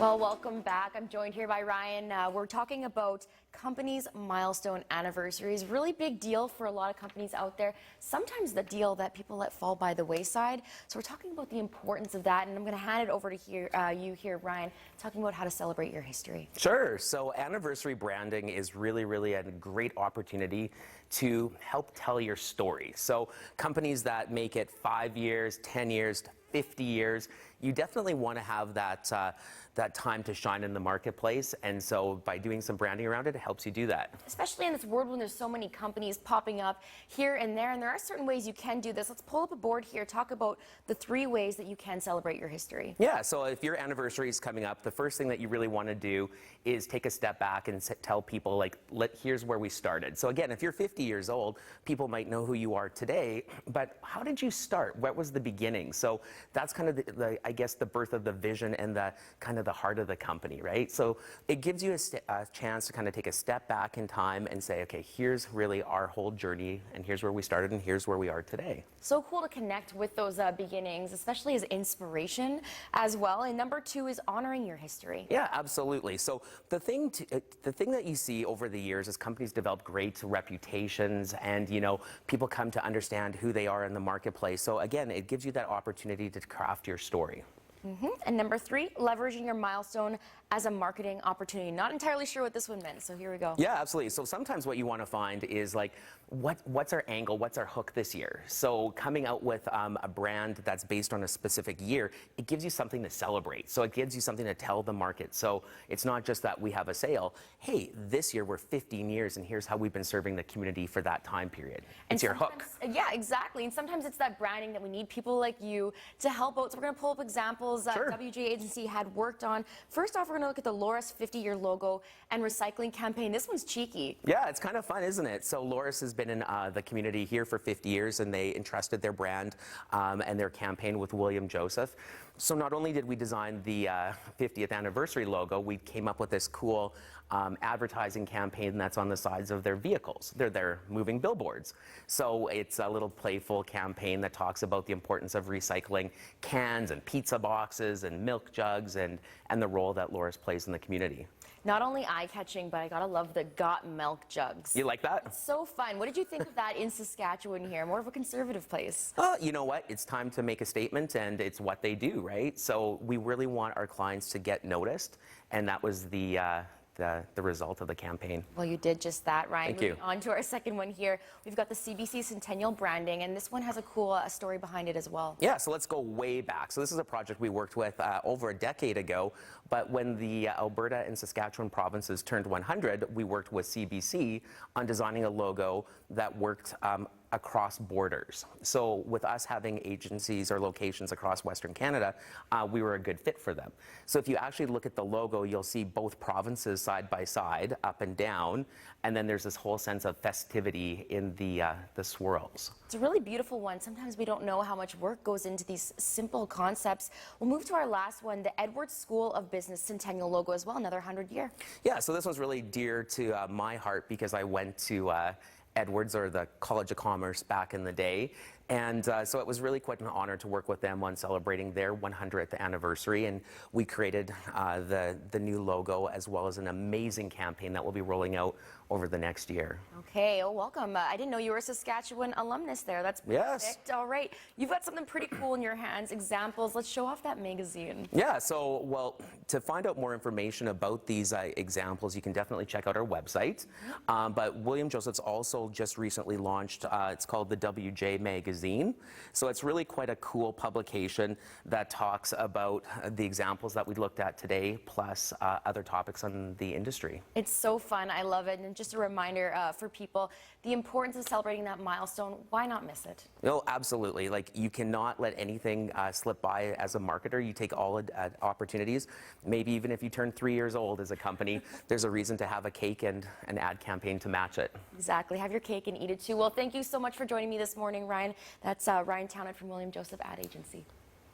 Well, welcome back. I'm joined here by Ryan. We're talking about companies' milestone anniversaries. Really big deal for a lot of companies out there. Sometimes the deal that people let fall by the wayside. So we're talking about the importance of that, and I'm going to hand it over to you here, Ryan, talking about how to celebrate your history. Sure. So anniversary branding is really a great opportunity to help tell your story. So companies that make it 5 years, 10 years, 50 years, you definitely want to have that time to shine in the marketplace, and so by doing some branding around it, it helps you do that. Especially in this world when there's so many companies popping up here and there are certain ways you can do this. Let's pull up a board here, talk about the 3 ways that you can celebrate your history. Yeah, so if your anniversary is coming up, the first thing that you really want to do is take a step back and tell people, like, here's where we started. So again, if you're 50 years old, people might know who you are today, but how did you start? What was the beginning? So that's kind of I guess the birth of the vision and the kind of the heart of the company, right? So it gives you a chance to kind of take a step back in time and say, okay, here's really our whole journey, and here's where we started, and here's where we are today. So cool to connect with those beginnings, especially as inspiration as well. And number 2 is honoring your history. Yeah, absolutely. So the thing that you see over the years is companies develop great reputations, and people come to understand who they are in the marketplace. So again, it gives you that opportunity to craft your story. And number 3, leveraging your milestone as a marketing opportunity. Not entirely sure what this one meant, so here we go. Yeah, absolutely. So sometimes what you want to find is like, what's our angle, what's our hook this year? So coming out with a brand that's based on a specific year, it gives you something to celebrate. So it gives you something to tell the market. So it's not just that we have a sale. Hey, this year we're 15 years, and here's how we've been serving the community for that time period. It's your hook. Yeah, exactly. And sometimes it's that branding that we need people like you to help out. So we're going to pull up examples that WJ Agency had worked on. First off, we're going to look at the Loris 50-year logo and recycling campaign. This one's cheeky. Yeah, it's kind of fun, isn't it? So Loris has been in the community here for 50 years, and they entrusted their brand and their campaign with William Joseph. So not only did we design the 50th anniversary logo, we came up with this cool advertising campaign that's on the sides of their vehicles. They're moving billboards. So it's a little playful campaign that talks about the importance of recycling cans and pizza boxes and milk jugs and the role that Loris plays in the community. Not only eye-catching, but I gotta love the got milk jugs. You like that? It's so fun. What did you think of that in Saskatchewan here? More of a conservative place. You know what? It's time to make a statement, and it's what they do, right? So we really want our clients to get noticed, and that was the result of the campaign. Well, you did just that, Ryan. Thank you. Moving on to our second one here, we've got the CBC Centennial branding, and this one has a cool story behind it as well. Yeah, so let's go way back. So this is a project we worked with over a decade ago, but when the Alberta and Saskatchewan provinces turned 100, we worked with CBC on designing a logo that worked across borders. So with us having agencies or locations across Western Canada, we were a good fit for them. So if you actually look at the logo, you'll see both provinces side by side, up and down, and then there's this whole sense of festivity in the swirls. It's a really beautiful one. Sometimes we don't know how much work goes into these simple concepts. We'll move to our last one, the Edwards School of Business Centennial logo as well, another 100-year. Yeah, so this one's really dear to my heart because I went to Edwards, or the College of Commerce, back in the day. And so it was really quite an honor to work with them on celebrating their 100th anniversary. And we created the new logo, as well as an amazing campaign that we'll be rolling out over the next year. Okay, oh, welcome. I didn't know you were a Saskatchewan alumnus there. That's perfect. Yes. All right. You've got something pretty cool in your hands, examples. Let's show off that magazine. Yeah, so, well, to find out more information about these examples, you can definitely check out our website. But William Joseph's also just recently launched, it's called the WJ Magazine. So it's really quite a cool publication that talks about the examples that we looked at today, plus other topics on the industry. It's so fun. I love it. And just a reminder for people, the importance of celebrating that milestone. Why not miss it? No, absolutely. Like, you cannot let anything slip by as a marketer. You take all opportunities. Maybe even if you turn 3 years old as a company, there's a reason to have a cake and an ad campaign to match it. Exactly. Have your cake and eat it too. Well, thank you so much for joining me this morning, Ryan. That's Ryan Townend from William Joseph Ad Agency.